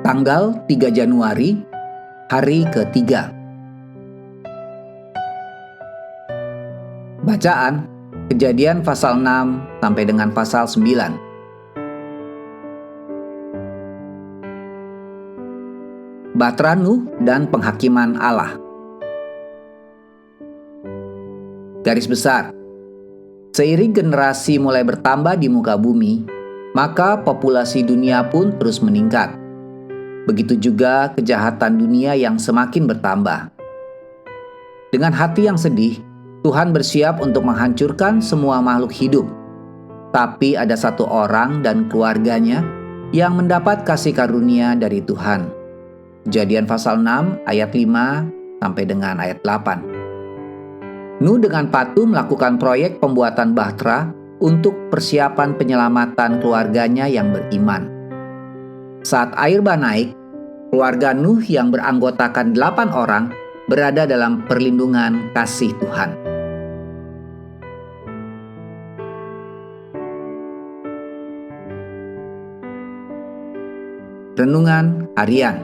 Tanggal 3 Januari, hari ketiga. Bacaan Kejadian pasal 6 sampai dengan pasal 9. Bahtera Nuh dan penghakiman Allah. Garis besar. Seiring generasi mulai bertambah di muka bumi, maka populasi dunia pun terus meningkat. Begitu juga kejahatan dunia yang semakin bertambah. Dengan hati yang sedih, Tuhan bersiap untuk menghancurkan semua makhluk hidup. Tapi ada satu orang dan keluarganya yang mendapat kasih karunia dari Tuhan. Kejadian pasal 6 ayat 5 sampai dengan ayat 8. Nuh dengan patuh melakukan proyek pembuatan bahtera untuk persiapan penyelamatan keluarganya yang beriman. Saat air bah naik, keluarga Nuh yang beranggotakan 8 orang berada dalam perlindungan kasih Tuhan. Renungan harian.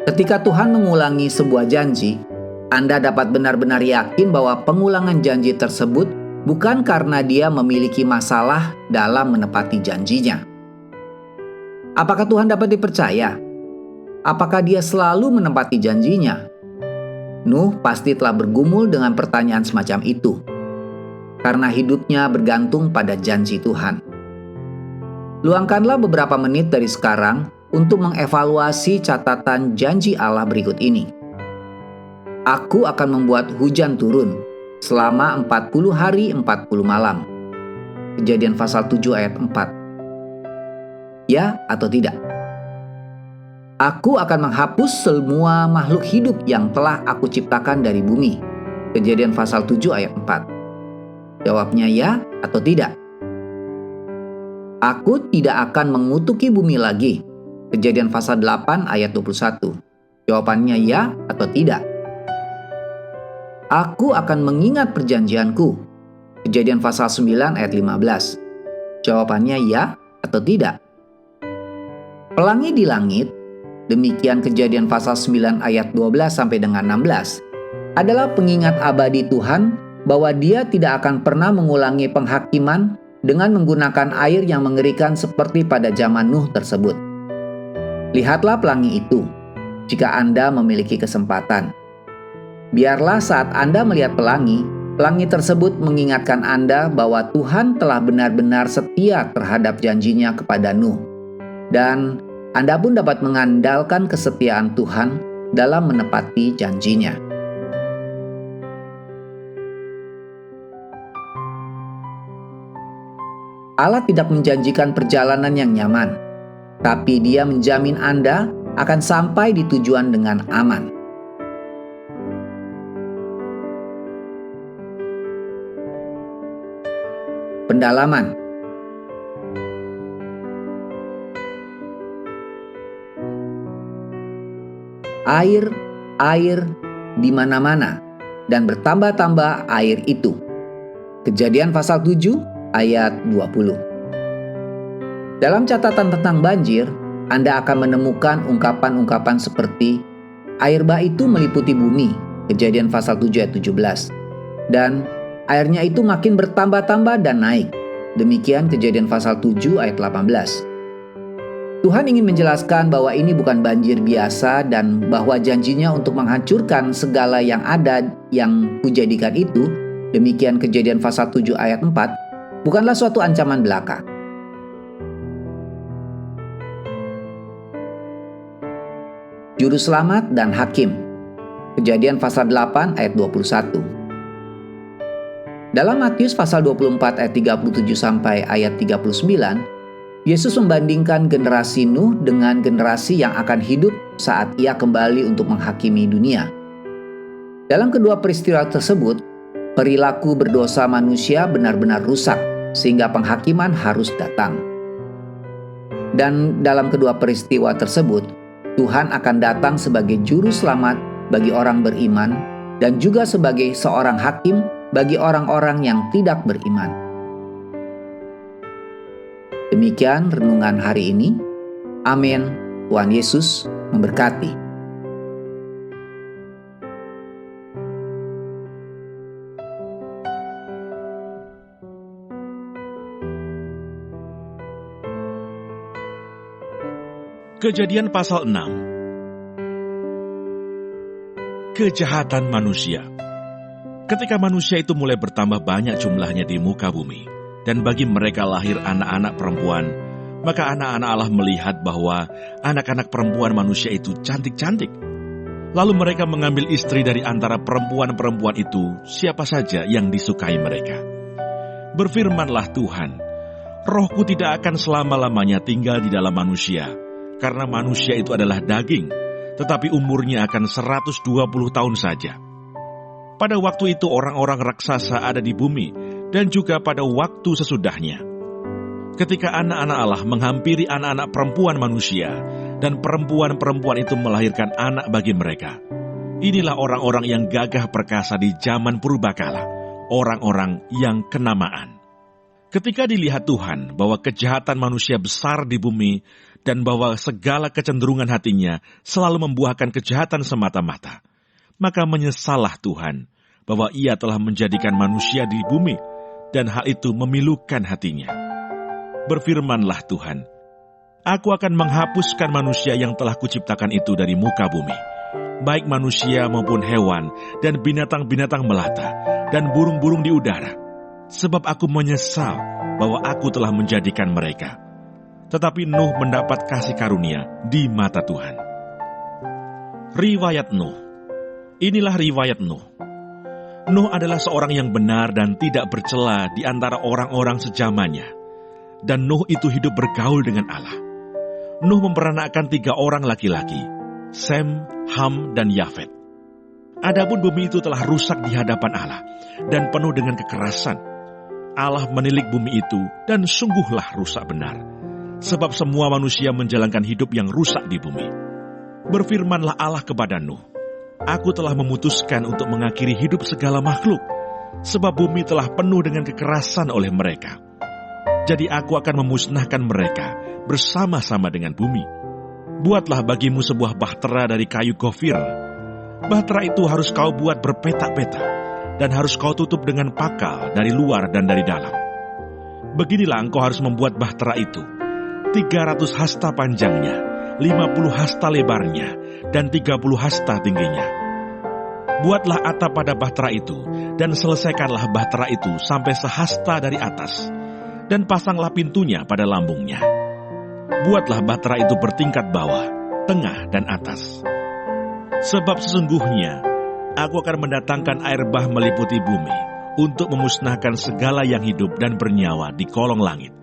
Ketika Tuhan mengulangi sebuah janji, Anda dapat benar-benar yakin bahwa pengulangan janji tersebut bukan karena Dia memiliki masalah dalam menepati janjinya. Apakah Tuhan dapat dipercaya? Apakah Dia selalu menepati janjinya? Nuh pasti telah bergumul dengan pertanyaan semacam itu, karena hidupnya bergantung pada janji Tuhan. Luangkanlah beberapa menit dari sekarang untuk mengevaluasi catatan janji Allah berikut ini. Aku akan membuat hujan turun selama 40 hari 40 malam. Kejadian pasal 7 ayat 4. Ya atau tidak? Aku akan menghapus semua makhluk hidup yang telah aku ciptakan dari bumi. Kejadian pasal 7 ayat 4. Jawabnya ya atau tidak? Aku tidak akan mengutuki bumi lagi. Kejadian pasal 8 ayat 21. Jawabannya ya atau tidak? Aku akan mengingat perjanjianku. Kejadian pasal 9 ayat 15. Jawabannya ya atau tidak? Pelangi di langit, demikian Kejadian pasal 9 ayat 12 sampai dengan 16, adalah pengingat abadi Tuhan bahwa Dia tidak akan pernah mengulangi penghakiman dengan menggunakan air yang mengerikan seperti pada zaman Nuh tersebut. Lihatlah pelangi itu, jika Anda memiliki kesempatan. Biarlah saat Anda melihat pelangi tersebut mengingatkan Anda bahwa Tuhan telah benar-benar setia terhadap janjinya kepada Nuh. Dan Anda pun dapat mengandalkan kesetiaan Tuhan dalam menepati janjinya. Allah tidak menjanjikan perjalanan yang nyaman, tapi Dia menjamin Anda akan sampai di tujuan dengan aman. Pendalaman. Air di mana-mana dan bertambah-tambah air itu. Kejadian pasal 7 ayat 20. Dalam catatan tentang banjir, Anda akan menemukan ungkapan-ungkapan seperti air bah itu meliputi bumi. Kejadian pasal 7 ayat 17. Dan airnya itu makin bertambah-tambah dan naik. Demikian Kejadian pasal 7 ayat 18. Tuhan ingin menjelaskan bahwa ini bukan banjir biasa dan bahwa janjinya untuk menghancurkan segala yang ada yang kujadikan itu, demikian Kejadian pasal 7 ayat 4, bukanlah suatu ancaman belaka. Juru selamat dan hakim. Kejadian pasal 8 ayat 21. Dalam Matius pasal 24 ayat 37 sampai ayat 39, Yesus membandingkan generasi Nuh dengan generasi yang akan hidup saat Ia kembali untuk menghakimi dunia. Dalam kedua peristiwa tersebut, perilaku berdosa manusia benar-benar rusak sehingga penghakiman harus datang. Dan dalam kedua peristiwa tersebut, Tuhan akan datang sebagai juru selamat bagi orang beriman dan juga sebagai seorang hakim bagi orang-orang yang tidak beriman. Demikian renungan hari ini. Amin. Tuhan Yesus memberkati. Kejadian pasal 6. Kejahatan manusia. Ketika manusia itu mulai bertambah banyak jumlahnya di muka bumi, dan bagi mereka lahir anak-anak perempuan, maka anak-anak Allah melihat bahwa anak-anak perempuan manusia itu cantik-cantik. Lalu mereka mengambil istri dari antara perempuan-perempuan itu, siapa saja yang disukai mereka. Berfirmanlah Tuhan, Rohku tidak akan selama-lamanya tinggal di dalam manusia, karena manusia itu adalah daging, tetapi umurnya akan 120 tahun saja. Pada waktu itu orang-orang raksasa ada di bumi, dan juga pada waktu sesudahnya. Ketika anak-anak Allah menghampiri anak-anak perempuan manusia, dan perempuan-perempuan itu melahirkan anak bagi mereka. Inilah orang-orang yang gagah perkasa di zaman purbakala, orang-orang yang kenamaan. Ketika dilihat Tuhan bahwa kejahatan manusia besar di bumi, dan bahwa segala kecenderungan hatinya selalu membuahkan kejahatan semata-mata, maka menyesallah Tuhan bahwa Ia telah menjadikan manusia di bumi, dan hal itu memilukan hatinya. Berfirmanlah Tuhan, Aku akan menghapuskan manusia yang telah kuciptakan itu dari muka bumi, baik manusia maupun hewan, dan binatang-binatang melata, dan burung-burung di udara, sebab aku menyesal bahwa aku telah menjadikan mereka. Tetapi Nuh mendapat kasih karunia di mata Tuhan. Riwayat Nuh. Inilah riwayat Nuh. Nuh adalah seorang yang benar dan tidak bercela di antara orang-orang sejamannya. Dan Nuh itu hidup bergaul dengan Allah. Nuh memperanakkan 3 orang laki-laki, Sem, Ham, dan Yafet. Adapun bumi itu telah rusak di hadapan Allah dan penuh dengan kekerasan. Allah menilik bumi itu dan sungguhlah rusak benar. Sebab semua manusia menjalankan hidup yang rusak di bumi. Berfirmanlah Allah kepada Nuh, Aku telah memutuskan untuk mengakhiri hidup segala makhluk, sebab bumi telah penuh dengan kekerasan oleh mereka. Jadi aku akan memusnahkan mereka bersama-sama dengan bumi. Buatlah bagimu sebuah bahtera dari kayu gofir. Bahtera itu harus kau buat berpetak-petak, dan harus kau tutup dengan pakal dari luar dan dari dalam. Beginilah engkau harus membuat bahtera itu. 300 hasta panjangnya, 50 hasta lebarnya, dan 30 hasta tingginya. Buatlah atap pada bahtera itu, dan selesaikanlah bahtera itu sampai sehasta dari atas, dan pasanglah pintunya pada lambungnya. Buatlah bahtera itu bertingkat bawah, tengah, dan atas. Sebab sesungguhnya, aku akan mendatangkan air bah meliputi bumi, untuk memusnahkan segala yang hidup dan bernyawa di kolong langit.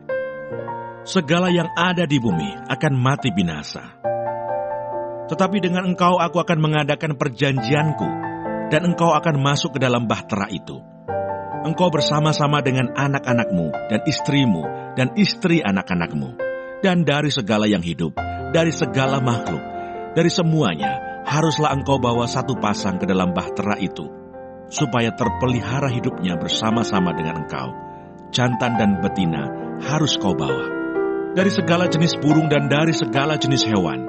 Segala yang ada di bumi akan mati binasa. Tetapi dengan engkau aku akan mengadakan perjanjianku, dan engkau akan masuk ke dalam bahtera itu. Engkau bersama-sama dengan anak-anakmu dan istrimu dan istri anak-anakmu, dan dari segala yang hidup, dari segala makhluk, dari semuanya haruslah engkau bawa 1 pasang ke dalam bahtera itu, supaya terpelihara hidupnya bersama-sama dengan engkau. Jantan dan betina harus kau bawa. Dari segala jenis burung dan dari segala jenis hewan,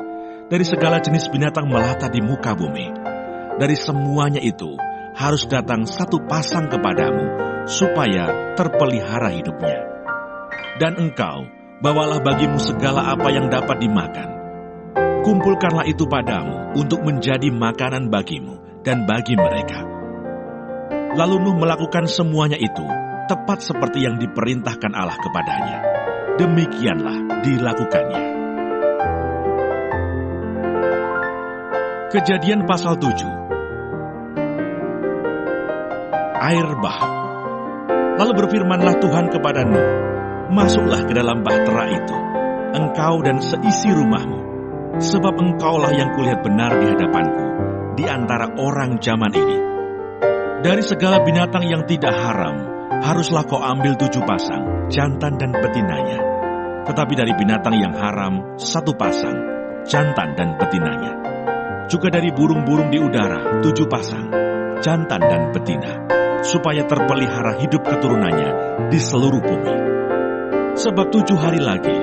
dari segala jenis binatang melata di muka bumi, dari semuanya itu harus datang 1 pasang kepadamu, supaya terpelihara hidupnya. Dan engkau, bawalah bagimu segala apa yang dapat dimakan. Kumpulkanlah itu padamu untuk menjadi makanan bagimu dan bagi mereka. Lalu Nuh melakukan semuanya itu, tepat seperti yang diperintahkan Allah kepadanya. Demikianlah dilakukannya. Kejadian pasal 7. Air bah. Lalu berfirmanlah Tuhan kepada Nuh, Masuklah ke dalam bahtera itu, engkau dan seisi rumahmu, sebab engkaulah yang kulihat benar di hadapanku, di antara orang zaman ini. Dari segala binatang yang tidak haram, haruslah kau ambil 7 pasang, jantan dan betinanya. Tetapi dari binatang yang haram, 1 pasang, jantan dan betinanya. Juga dari burung-burung di udara, 7 pasang, jantan dan betina, supaya terpelihara hidup keturunannya di seluruh bumi. Sebab 7 hari lagi,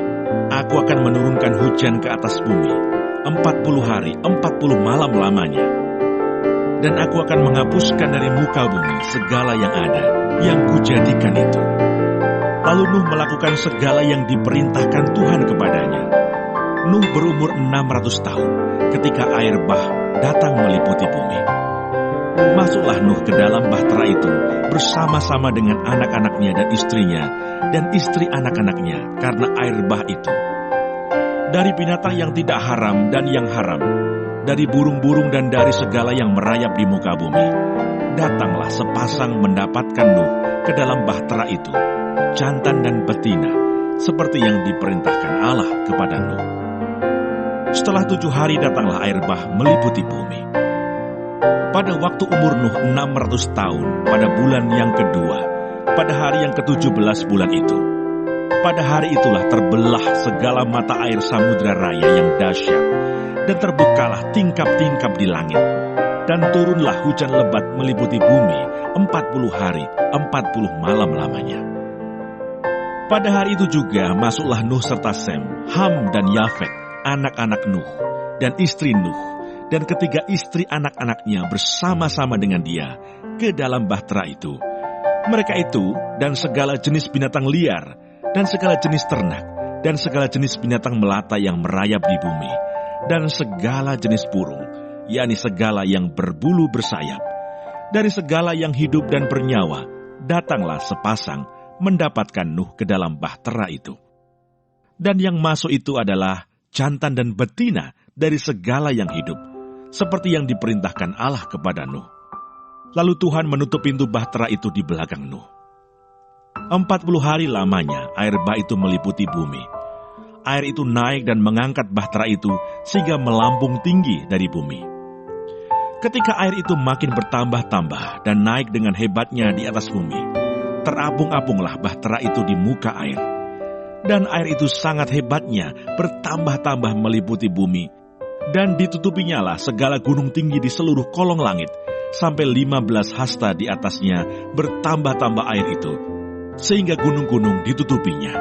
aku akan menurunkan hujan ke atas bumi, 40 hari, 40 malam lamanya. Dan aku akan menghapuskan dari muka bumi segala yang ada, yang kujadikan itu. Lalu Nuh melakukan segala yang diperintahkan Tuhan kepadanya. Nuh berumur 600 tahun ketika air bah datang meliputi bumi. Masuklah Nuh ke dalam bahtera itu bersama-sama dengan anak-anaknya dan istrinya, dan istri anak-anaknya karena air bah itu. Dari binatang yang tidak haram dan yang haram, dari burung-burung dan dari segala yang merayap di muka bumi, datanglah sepasang mendapatkan Nuh ke dalam bahtera itu, jantan dan betina, seperti yang diperintahkan Allah kepada Nuh. Setelah 7 hari datanglah air bah meliputi bumi. Pada waktu umur Nuh 600 tahun, pada bulan yang kedua, pada hari yang ke-17 bulan itu, pada hari itulah terbelah segala mata air samudra raya yang dahsyat, dan terbukalah tingkap-tingkap di langit, dan turunlah hujan lebat meliputi bumi 40 hari, 40 malam lamanya. Pada hari itu juga masuklah Nuh serta Sem, Ham dan Yafet, anak-anak Nuh, dan istri Nuh, dan ketiga istri anak-anaknya bersama-sama dengan dia ke dalam bahtera itu. Mereka itu dan segala jenis binatang liar, dan segala jenis ternak, dan segala jenis binatang melata yang merayap di bumi, dan segala jenis burung, yakni segala yang berbulu bersayap. Dari segala yang hidup dan bernyawa, datanglah sepasang mendapatkan Nuh ke dalam bahtera itu. Dan yang masuk itu adalah jantan dan betina dari segala yang hidup, seperti yang diperintahkan Allah kepada Nuh. Lalu Tuhan menutup pintu bahtera itu di belakang Nuh. 40 hari lamanya air bah itu meliputi bumi. Air itu naik dan mengangkat bahtera itu sehingga melambung tinggi dari bumi. Ketika air itu makin bertambah-tambah dan naik dengan hebatnya di atas bumi, terapung-apunglah bahtera itu di muka air. Dan air itu sangat hebatnya bertambah-tambah meliputi bumi, dan ditutupinya lah segala gunung tinggi di seluruh kolong langit, sampai 15 hasta di atasnya bertambah-tambah air itu, sehingga gunung-gunung ditutupinya.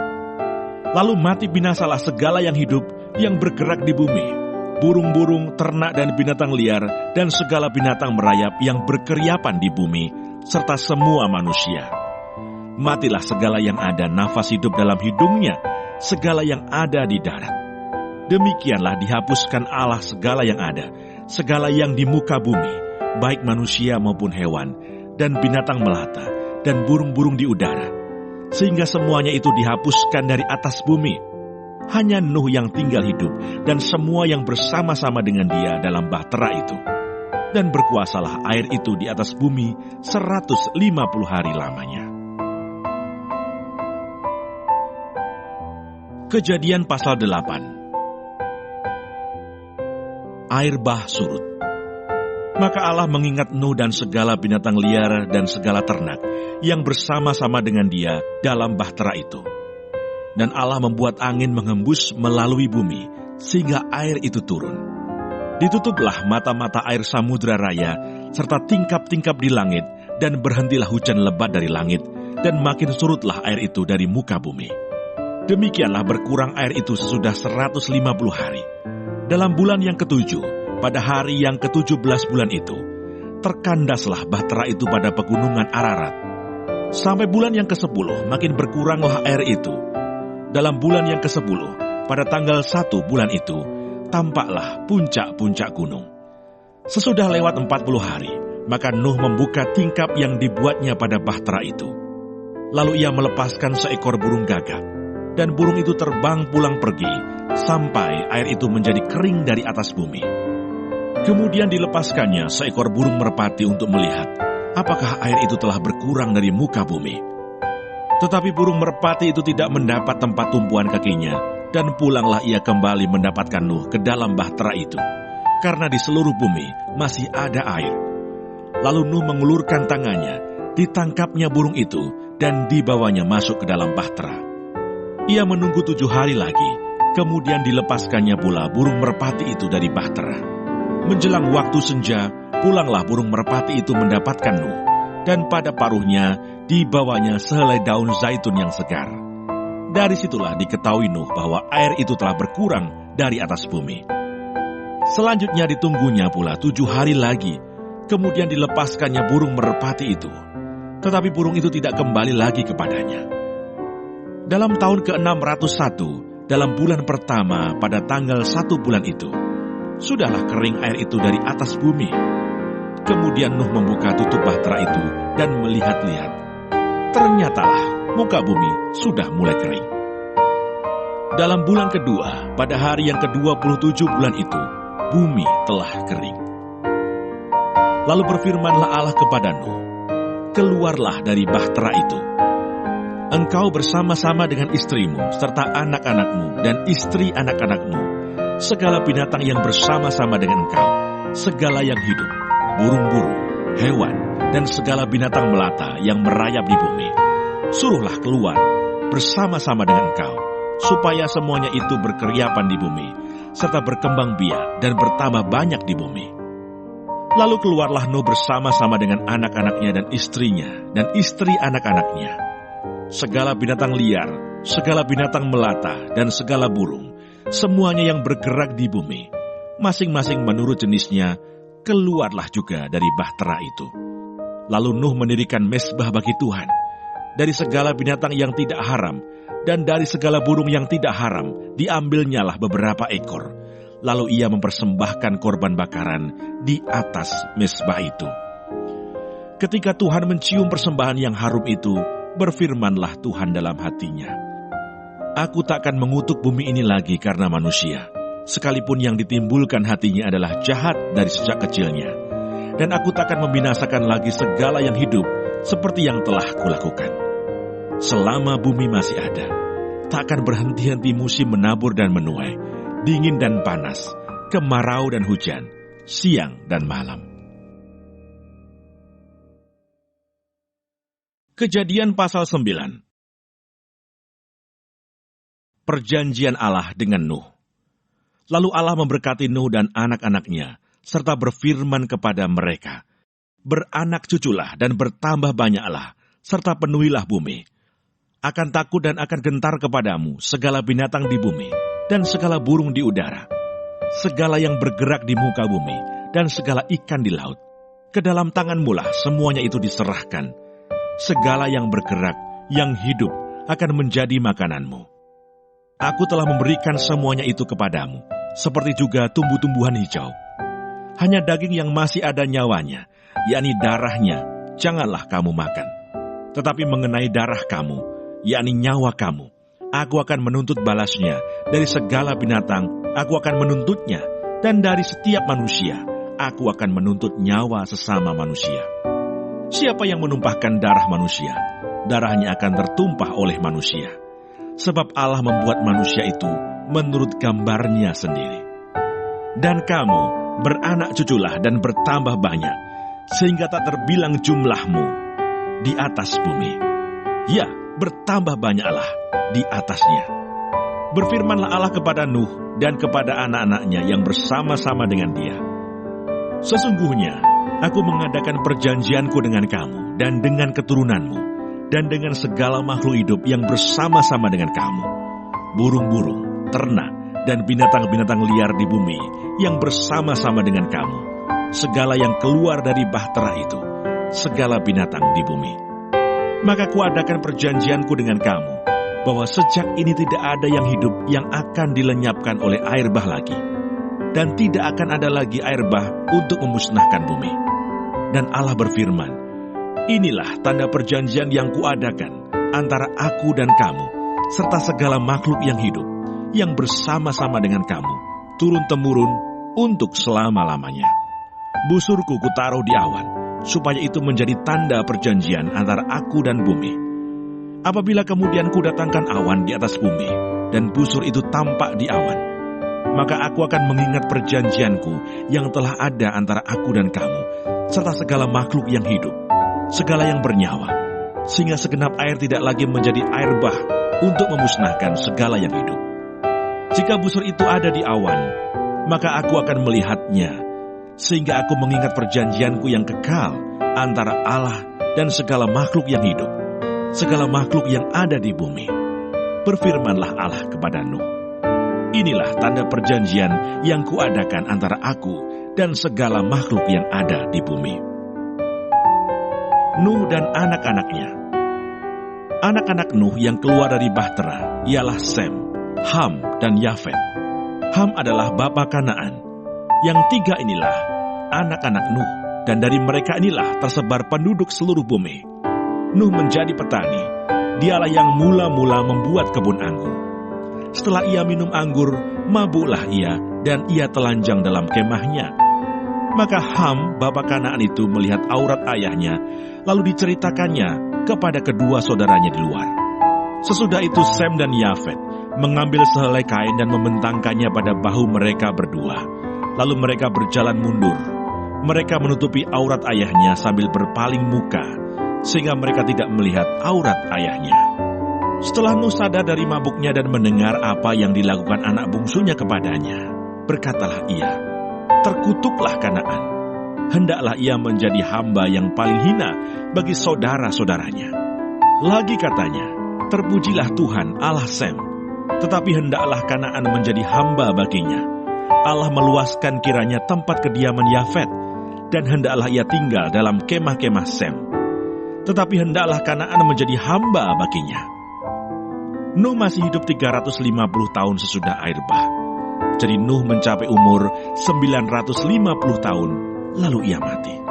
Lalu mati binasalah segala yang hidup yang bergerak di bumi, burung-burung, ternak dan binatang liar, dan segala binatang merayap yang berkeriapan di bumi, serta semua manusia. Matilah segala yang ada nafas hidup dalam hidungnya, segala yang ada di darat. Demikianlah dihapuskan Allah segala yang ada, segala yang di muka bumi, baik manusia maupun hewan, dan binatang melata, dan burung-burung di udara, sehingga semuanya itu dihapuskan dari atas bumi. Hanya Nuh yang tinggal hidup, dan semua yang bersama-sama dengan dia dalam bahtera itu. Dan berkuasalah air itu di atas bumi 150 hari lamanya. Kejadian pasal 8. Air bah surut. Maka Allah mengingat Nuh dan segala binatang liar dan segala ternak yang bersama-sama dengan dia dalam bahtera itu. Dan Allah membuat angin menghembus melalui bumi, sehingga air itu turun. Ditutuplah mata-mata air samudra raya, serta tingkap-tingkap di langit, dan berhentilah hujan lebat dari langit, dan makin surutlah air itu dari muka bumi. Demikianlah berkurang air itu sesudah 150 hari. Dalam bulan yang ke-7, pada hari yang ke-17 bulan itu, terkandaslah bahtera itu pada pegunungan Ararat. Sampai bulan yang ke-10, makin berkuranglah air itu. Dalam bulan yang ke-10, pada tanggal 1 bulan itu, tampaklah puncak-puncak gunung. Sesudah lewat 40 hari, maka Nuh membuka tingkap yang dibuatnya pada bahtera itu. Lalu ia melepaskan seekor burung gagak, dan burung itu terbang pulang pergi, sampai air itu menjadi kering dari atas bumi. Kemudian dilepaskannya seekor burung merpati untuk melihat apakah air itu telah berkurang dari muka bumi. Tetapi burung merpati itu tidak mendapat tempat tumpuan kakinya, dan pulanglah ia kembali mendapatkan Nuh ke dalam bahtera itu, karena di seluruh bumi masih ada air. Lalu Nuh mengulurkan tangannya, ditangkapnya burung itu, dan dibawanya masuk ke dalam bahtera. Ia menunggu 7 hari lagi, kemudian dilepaskannya pula burung merpati itu dari bahtera. Menjelang waktu senja, pulanglah burung merpati itu mendapatkan Nuh, dan pada paruhnya dibawanya sehelai daun zaitun yang segar. Dari situlah diketahui Nuh bahwa air itu telah berkurang dari atas bumi. Selanjutnya ditunggunya pula 7 hari lagi, kemudian dilepaskannya burung merpati itu. Tetapi burung itu tidak kembali lagi kepadanya. Dalam tahun ke-601, dalam bulan pertama pada tanggal 1 bulan itu, sudahlah kering air itu dari atas bumi. Kemudian Nuh membuka tutup bahtera itu dan melihat-lihat. Ternyatalah muka bumi sudah mulai kering. Dalam bulan kedua, pada hari yang ke-27 bulan itu, bumi telah kering. Lalu berfirmanlah Allah kepada Nuh, keluarlah dari bahtera itu. Engkau bersama-sama dengan istrimu, serta anak-anakmu dan istri anak-anakmu, segala binatang yang bersama-sama dengan engkau, segala yang hidup, burung-burung, hewan, dan segala binatang melata yang merayap di bumi. Suruhlah keluar bersama-sama dengan engkau, supaya semuanya itu berkeriapan di bumi, serta berkembang biak dan bertambah banyak di bumi. Lalu keluarlah Nuh bersama-sama dengan anak-anaknya dan istrinya, dan istri anak-anaknya. Segala binatang liar, segala binatang melata, dan segala burung, semuanya yang bergerak di bumi, masing-masing menurut jenisnya, keluarlah juga dari bahtera itu. Lalu Nuh mendirikan mezbah bagi Tuhan, dari segala binatang yang tidak haram, dan dari segala burung yang tidak haram, diambilnyalah beberapa ekor. Lalu ia mempersembahkan korban bakaran di atas mezbah itu. Ketika Tuhan mencium persembahan yang harum itu, berfirmanlah Tuhan dalam hatinya, Aku takkan mengutuk bumi ini lagi karena manusia, sekalipun yang ditimbulkan hatinya adalah jahat dari sejak kecilnya. Dan aku takkan membinasakan lagi segala yang hidup seperti yang telah kulakukan. Selama bumi masih ada, tak akan berhenti-henti musim menabur dan menuai, dingin dan panas, kemarau dan hujan, siang dan malam. Kejadian pasal 9. Perjanjian Allah dengan Nuh. Lalu Allah memberkati Nuh dan anak-anaknya, serta berfirman kepada mereka, Beranak cuculah dan bertambah banyaklah, serta penuhilah bumi. Akan takut dan akan gentar kepadamu segala binatang di bumi, dan segala burung di udara, segala yang bergerak di muka bumi, dan segala ikan di laut. Ke dalam tanganmu lah semuanya itu diserahkan. Segala yang bergerak, yang hidup, akan menjadi makananmu. Aku telah memberikan semuanya itu kepadamu, seperti juga tumbuh-tumbuhan hijau. Hanya daging yang masih ada nyawanya, yakni darahnya, janganlah kamu makan. Tetapi mengenai darah kamu, yakni nyawa kamu, aku akan menuntut balasnya. Dari segala binatang, aku akan menuntutnya. Dan dari setiap manusia, aku akan menuntut nyawa sesama manusia. Siapa yang menumpahkan darah manusia, darahnya akan tertumpah oleh manusia. Sebab Allah membuat manusia itu menurut gambarnya sendiri. Dan kamu beranak cuculah dan bertambah banyak, sehingga tak terbilang jumlahmu di atas bumi. Ya, bertambah banyaklah di atasnya. Berfirmanlah Allah kepada Nuh dan kepada anak-anaknya yang bersama-sama dengan dia. Sesungguhnya, aku mengadakan perjanjianku dengan kamu dan dengan keturunanmu, dan dengan segala makhluk hidup yang bersama-sama dengan kamu, burung-burung, ternak, dan binatang-binatang liar di bumi yang bersama-sama dengan kamu, segala yang keluar dari bahtera itu, segala binatang di bumi. Maka kuadakan perjanjianku dengan kamu, bahwa sejak ini tidak ada yang hidup yang akan dilenyapkan oleh air bah lagi, dan tidak akan ada lagi air bah untuk memusnahkan bumi. Dan Allah berfirman, Inilah tanda perjanjian yang kuadakan antara aku dan kamu, serta segala makhluk yang hidup, yang bersama-sama dengan kamu, turun-temurun untuk selama-lamanya. Busurku kutaruh di awan, supaya itu menjadi tanda perjanjian antara aku dan bumi. Apabila kemudian kudatangkan awan di atas bumi, dan busur itu tampak di awan, maka aku akan mengingat perjanjianku yang telah ada antara aku dan kamu, serta segala makhluk yang hidup, segala yang bernyawa, sehingga segenap air tidak lagi menjadi air bah untuk memusnahkan segala yang hidup. Jika busur itu ada di awan, maka aku akan melihatnya, sehingga aku mengingat perjanjianku yang kekal antara Allah dan segala makhluk yang hidup, segala makhluk yang ada di bumi. Berfirmanlah Allah kepada Nuh, Inilah tanda perjanjian yang kuadakan antara aku dan segala makhluk yang ada di bumi. Nuh dan anak-anaknya. Anak-anak Nuh yang keluar dari bahtera ialah Sem, Ham, dan Yafet. Ham adalah bapa Kanaan. Yang tiga inilah anak-anak Nuh, dan dari mereka inilah tersebar penduduk seluruh bumi. Nuh menjadi petani. Dialah yang mula-mula membuat kebun anggur. Setelah ia minum anggur, mabuklah ia, dan ia telanjang dalam kemahnya. Maka Ham, bapa Kanaan itu melihat aurat ayahnya, lalu diceritakannya kepada kedua saudaranya di luar. Sesudah itu Sem dan Yafet mengambil sehelai kain dan membentangkannya pada bahu mereka berdua. Lalu mereka berjalan mundur. Mereka menutupi aurat ayahnya sambil berpaling muka, sehingga mereka tidak melihat aurat ayahnya. Setelah Nuh sadar dari mabuknya dan mendengar apa yang dilakukan anak bungsunya kepadanya, berkatalah ia, "Terkutuklah Kanaan. Hendaklah ia menjadi hamba yang paling hina bagi saudara-saudaranya." Lagi katanya, "Terpujilah Tuhan Allah Sem, tetapi hendaklah Kanaan menjadi hamba baginya. Allah meluaskan kiranya tempat kediaman Yafet, dan hendaklah ia tinggal dalam kemah-kemah Sem. Tetapi hendaklah Kanaan menjadi hamba baginya." Nuh masih hidup 350 tahun sesudah air bah. Jadi Nuh mencapai umur 950 tahun, lalu ia mati.